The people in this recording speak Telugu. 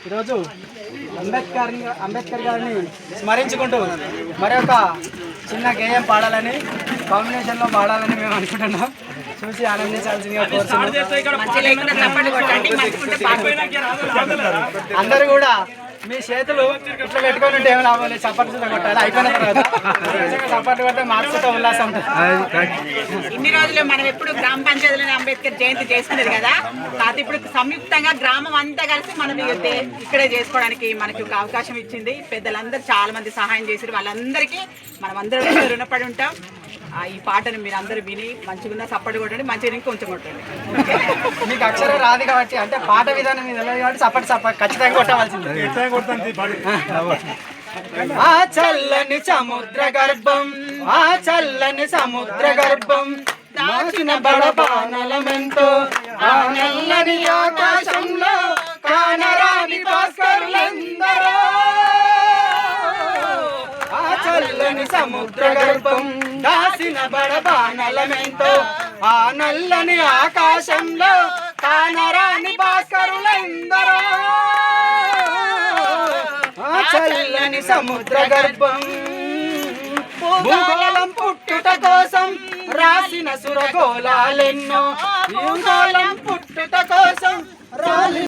ఈరోజు అంబేద్కర్ గారిని స్మరించుకుంటూ మరొక చిన్న గేయం పాడాలని కాంబినేషన్లో పాడాలని మేము అనుకుంటున్నాం. చూసి ఆనందించాల్సిందిగా కోరుతున్నాం. అందరూ కూడా మీ చేతులు ఇట్లా పెట్టుకొని ఉంటే ఏమైనా అవ్వాలి, చప్పట్లు కొట్టాలి. అయిపోయిన తర్వాత చప్పట్లు కొట్టే మార్క్స్తో ఉల్లాసం ఉంటుంది. ఇన్ని రోజులు మనం ఎప్పుడు గ్రామ పంచాయతీలోనే అంబేద్కర్ జయంతి చేసుకునేది కదా, కాదు ఇప్పుడు సంయుక్తంగా గ్రామం అంతా కలిసి మనం ఇక్కడే చేసుకోవడానికి మనకి ఒక అవకాశం ఇచ్చింది. పెద్దలందరూ చాలా మంది సహాయం చేశారు. వాళ్ళందరికీ మనం అందరూ రుణపడి ఉంటాం. ఈ పాటను మీరు అందరూ విని మంచిగా సపోర్ట్ కొట్టండి, మంచిగా కొంచెం కొట్టండి. మీకు అక్షరం రాదు కాబట్టి, అంటే పాట విధానం మీద తెలియదు కాబట్టి సపోర్ట్ ఖచ్చితంగా కొట్టవలసింది. ఆ చల్లని సముద్ర గర్భం, ఆ చల్లని సముద్ర గర్భం దాచిన బడబానలమెంతో, ఆ నల్లని ఆకాశంలో కానరాని భాస్కరులందరూ. ఆ చల్లని సముద్ర గర్భం దాచిన బడబానలమెంతో, ఆ నల్లని ఆకాశంలో కానరాని భాస్కరులందరూ. ఆ చల్లని సముద్ర గర్భం భూగోళం పుట్టుట కోసం రాసిన సురగోళాలెన్నో, భూగోళం పుట్టుట కోసం